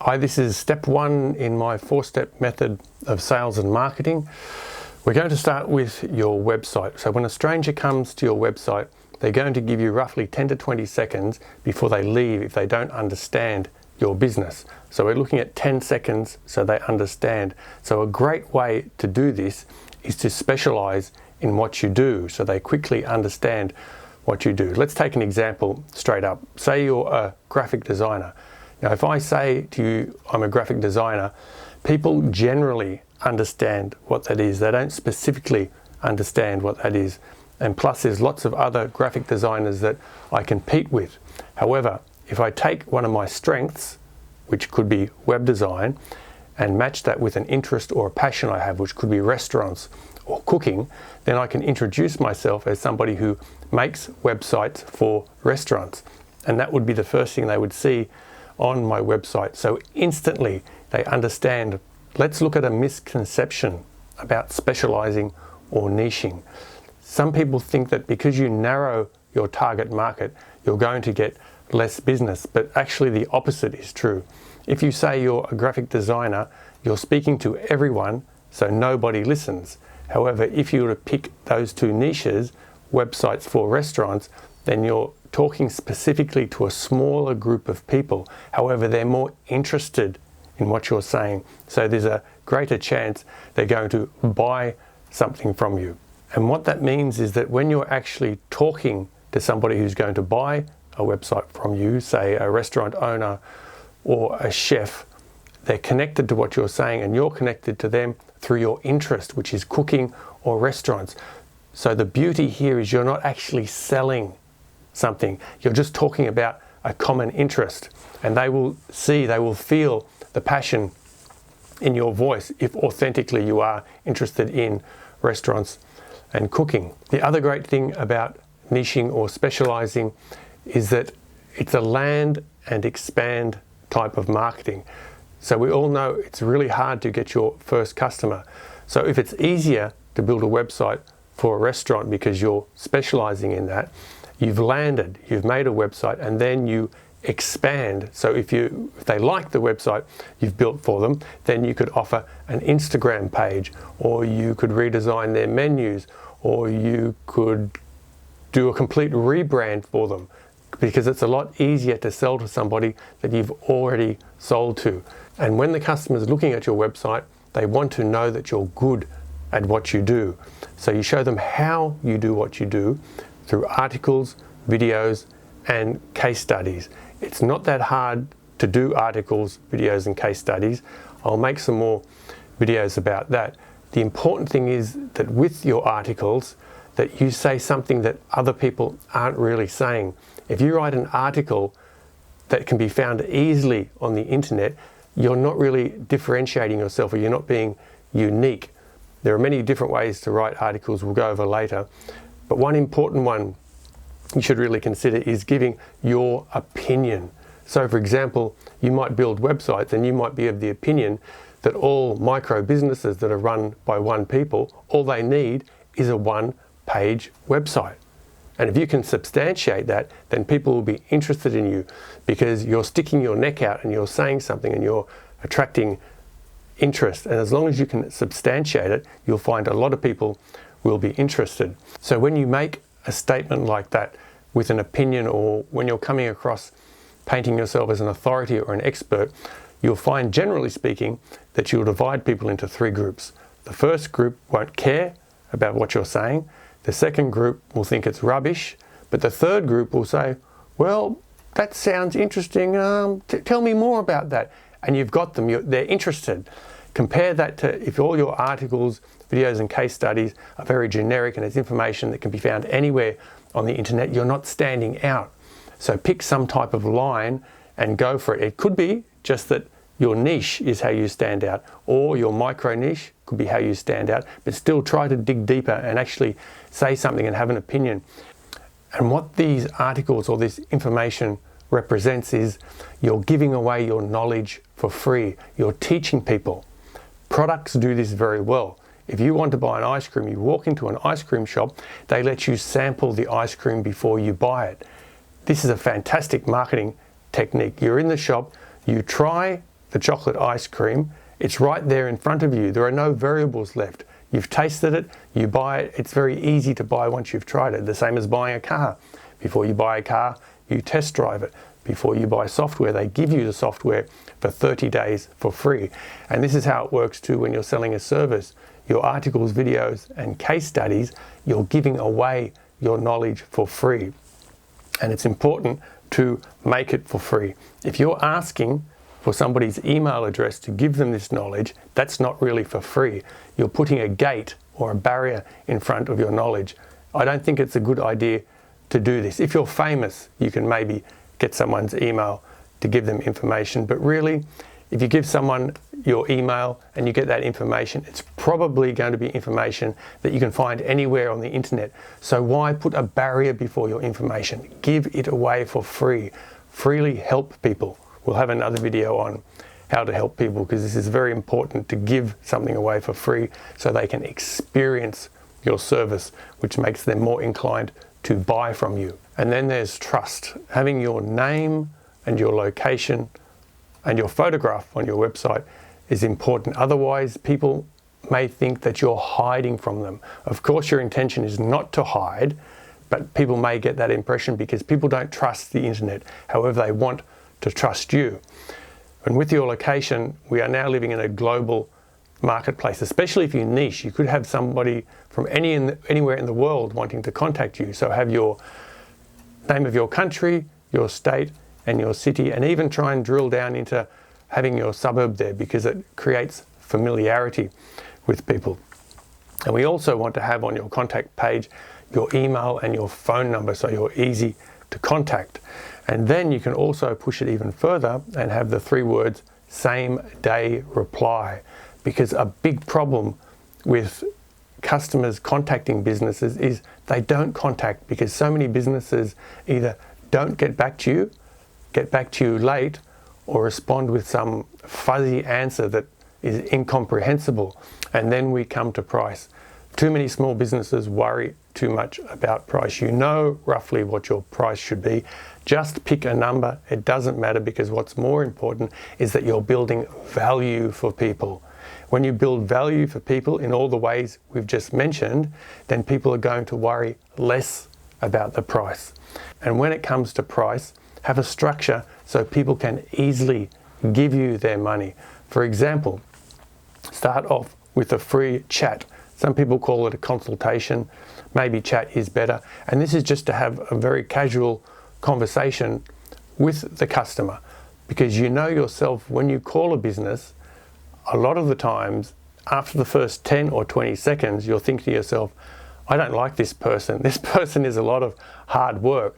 Hi, this is step one in my four-step method of sales and marketing. We're going to start with your website. So when a stranger comes to your website, they're going to give you roughly 10 to 20 seconds before they leave if they don't understand your business. So we're looking at 10 seconds so they understand. So a great way to do this is to specialize in what you do so they quickly understand what you do. Let's take an example straight up. Say you're a graphic designer. Now, if I say to you, I'm a graphic designer, people generally understand what that is. They don't specifically understand what that is. And plus, there's lots of other graphic designers that I compete with. However, if I take one of my strengths, which could be web design, and match that with an interest or a passion I have, which could be restaurants or cooking, then I can introduce myself as somebody who makes websites for restaurants. And that would be the first thing they would see on my website. So instantly they understand. Let's look at a misconception about specializing or niching. Some people think that because you narrow your target market, you're going to get less business, but actually the opposite is true. If you say you're a graphic designer, you're speaking to everyone, so nobody listens. However, if you were to pick those two niches, websites for restaurants, then you're talking specifically to a smaller group of people. However, they're more interested in what you're saying. So there's a greater chance they're going to buy something from you. And what that means is that when you're actually talking to somebody who's going to buy a website from you, say a restaurant owner or a chef, they're connected to what you're saying and you're connected to them through your interest, which is cooking or restaurants. So the beauty here is you're not actually selling something. You're just talking about a common interest, and they will feel the passion in your voice if authentically you are interested in restaurants and cooking. The other great thing about niching or specializing is that it's a land and expand type of marketing. So we all know it's really hard to get your first customer. So if it's easier to build a website for a restaurant because you're specializing in that, you've landed, you've made a website, and then you expand. So if they like the website you've built for them, then you could offer an Instagram page, or you could redesign their menus, or you could do a complete rebrand for them, because it's a lot easier to sell to somebody that you've already sold to. And when the customer is looking at your website, they want to know that you're good at what you do. So you show them how you do what you do through articles, videos, and case studies. It's not that hard to do articles, videos, and case studies. I'll make some more videos about that. The important thing is that with your articles, that you say something that other people aren't really saying. If you write an article that can be found easily on the internet, you're not really differentiating yourself, or you're not being unique. There are many different ways to write articles we'll go over later. But one important one you should really consider is giving your opinion. So for example, you might build websites and you might be of the opinion that all micro businesses that are run by one people, all they need is a one-page website. And if you can substantiate that, then people will be interested in you because you're sticking your neck out and you're saying something and you're attracting interest. And as long as you can substantiate it, you'll find a lot of people will be interested. So when you make a statement like that with an opinion, or when you're coming across painting yourself as an authority or an expert, you'll find, generally speaking, that you'll divide people into three groups. The first group won't care about what you're saying. The second group will think it's rubbish. But the third group will say, well, that sounds interesting. Tell me more about that. And you've got them. They're interested. Compare that to if all your articles, videos, and case studies are very generic and it's information that can be found anywhere on the internet, you're not standing out. So pick some type of line and go for it. It could be just that your niche is how you stand out, or your micro niche could be how you stand out, but still try to dig deeper and actually say something and have an opinion. And what these articles or this information represents is you're giving away your knowledge for free. You're teaching people. Products do this very well. If you want to buy an ice cream, you walk into an ice cream shop, they let you sample the ice cream before you buy it. This is a fantastic marketing technique. You're in the shop, you try the chocolate ice cream, it's right there in front of you. There are no variables left. You've tasted it, you buy it. It's very easy to buy once you've tried it. The same as buying a car. Before you buy a car, you test drive it. Before you buy software, they give you the software for 30 days for free. And this is how it works too when you're selling a service. Your articles, videos, and case studies, you're giving away your knowledge for free. And it's important to make it for free. If you're asking for somebody's email address to give them this knowledge, that's not really for free. You're putting a gate or a barrier in front of your knowledge. I don't think it's a good idea to do this. If you're famous, you can maybe get someone's email to give them information, but really, if you give someone your email and you get that information, it's probably going to be information that you can find anywhere on the internet. So why put a barrier before your information? Give it away for free. Freely help people. We'll have another video on how to help people, because this is very important, to give something away for free so they can experience your service, which makes them more inclined to buy from you. And then there's trust. Having your name and your location and your photograph on your website is important. Otherwise, people may think that you're hiding from them. Of course, your intention is not to hide, but people may get that impression because people don't trust the internet. However, they want to trust you. And with your location, we are now living in a global marketplace, especially if you niche. You could have somebody from anywhere in the world wanting to contact you. So have your name of your country, your state, and your city, and even try and drill down into having your suburb there, because it creates familiarity with people. And we also want to have on your contact page your email and your phone number, so you're easy to contact. And then you can also push it even further and have the 3 words, same day reply, because a big problem with customers contacting businesses is they don't contact, because so many businesses either don't get back to you late, or respond with some fuzzy answer that is incomprehensible. And then we come to price. Too many small businesses worry too much about price. You know roughly what your price should be. Just pick a number. It doesn't matter, because what's more important is that you're building value for people. When you build value for people in all the ways we've just mentioned, then people are going to worry less about the price. And when it comes to price, have a structure so people can easily give you their money. For example, start off with a free chat. Some people call it a consultation. Maybe chat is better. And this is just to have a very casual conversation with the customer, because you know yourself, when you call a business, a lot of the times after the first 10 or 20 seconds, you'll think to yourself, I don't like this person. This person is a lot of hard work.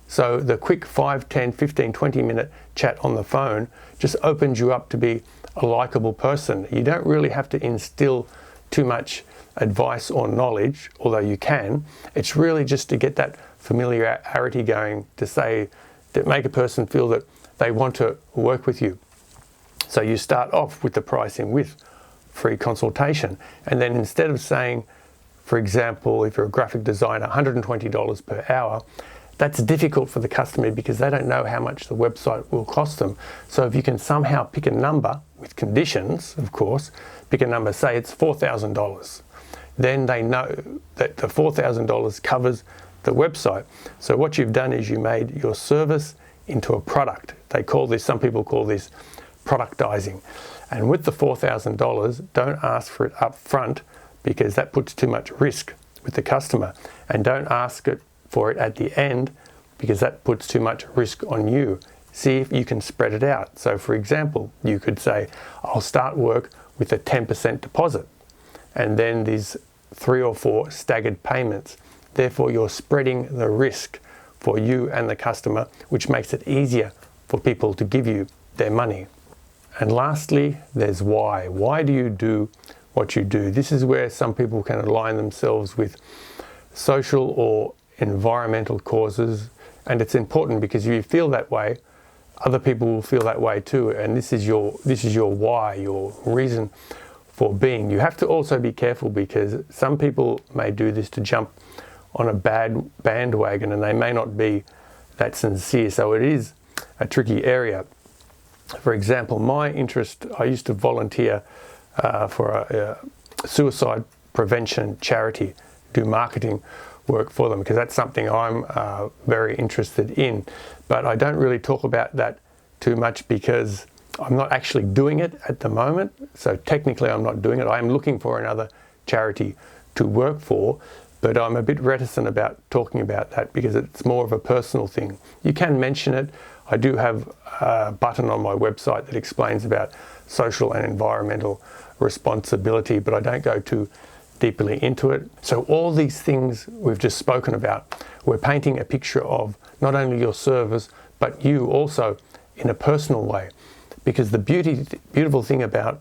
So the quick 5, 10, 15, 20 minute chat on the phone just opens you up to be a likable person. You don't really have to instill too much advice or knowledge, although you can. It's really just to get that familiarity going, to make a person feel that they want to work with you. So you start off with the pricing with free consultation. And then instead of saying, for example, if you're a graphic designer, $120 per hour, that's difficult for the customer because they don't know how much the website will cost them. So if you can somehow pick a number with conditions, of course, pick a number, say it's $4,000. Then they know that the $4,000 covers the website. So what you've done is you made your service into a product. Some people call this productizing. And with the $4,000, don't ask for it up front, because that puts too much risk with the customer. And don't ask for it at the end, because that puts too much risk on you. See if you can spread it out. So for example, you could say, I'll start work with a 10% deposit, and then these 3 or 4 staggered payments. Therefore, you're spreading the risk for you and the customer, which makes it easier for people to give you their money. And lastly, there's why. Why do you do what you do? This is where some people can align themselves with social or environmental causes, and it's important, because if you feel that way, other people will feel that way too. And this is your why, your reason for being. You have to also be careful, because some people may do this to jump on a bad bandwagon, and they may not be that sincere. So it is a tricky area. For example, my interest, I used to volunteer for a suicide prevention charity, do marketing work for them, because that's something I'm very interested in. But I don't really talk about that too much because I'm not actually doing it at the moment. So technically I'm not doing it. I am looking for another charity to work for, but I'm a bit reticent about talking about that because it's more of a personal thing. You can mention it. I do have a button on my website that explains about social and environmental responsibility, but I don't go too deeply into it. So all these things we've just spoken about, we're painting a picture of not only your service, but you also in a personal way. Because the beautiful thing about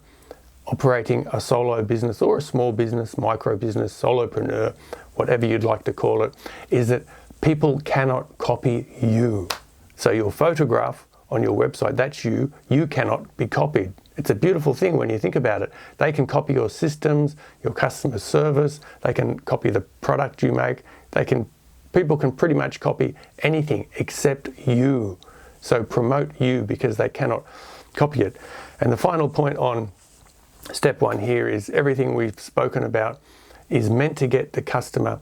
operating a solo business or a small business, micro business, solopreneur, whatever you'd like to call it, is that people cannot copy you. So your photograph on your website, that's you cannot be copied. It's a beautiful thing when you think about it. They can copy your systems, your customer service, they can copy the product you make, people can pretty much copy anything except you. So promote you because they cannot copy it. And the final point on step one here is everything we've spoken about is meant to get the customer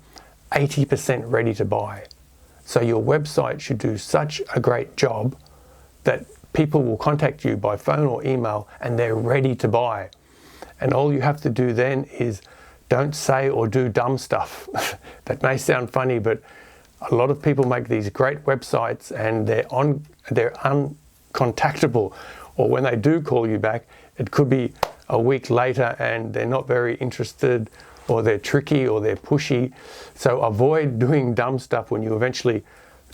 80% ready to buy. So your website should do such a great job that people will contact you by phone or email and they're ready to buy. And all you have to do then is don't say or do dumb stuff. That may sound funny, but a lot of people make these great websites and they're uncontactable. Or when they do call you back, it could be a week later and they're not very interested, or they're tricky, or they're pushy. So avoid doing dumb stuff when you eventually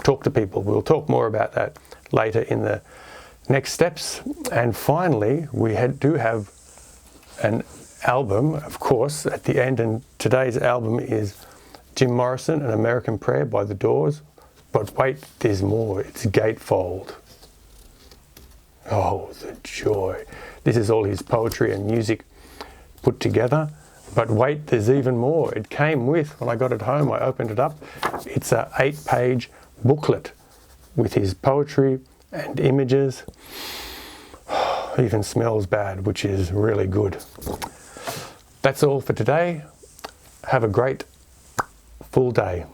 talk to people. We'll talk more about that later in the next steps. And finally, we do have an album, of course, at the end. And today's album is Jim Morrison, An American Prayer by The Doors. But wait, there's more. It's Gatefold. Oh, the joy. This is all his poetry and music put together. But wait, there's even more. It came with, when I got it home, I opened it up. It's an 8-page booklet with his poetry and images. Even smells bad, which is really good. That's all for today. Have a great full day.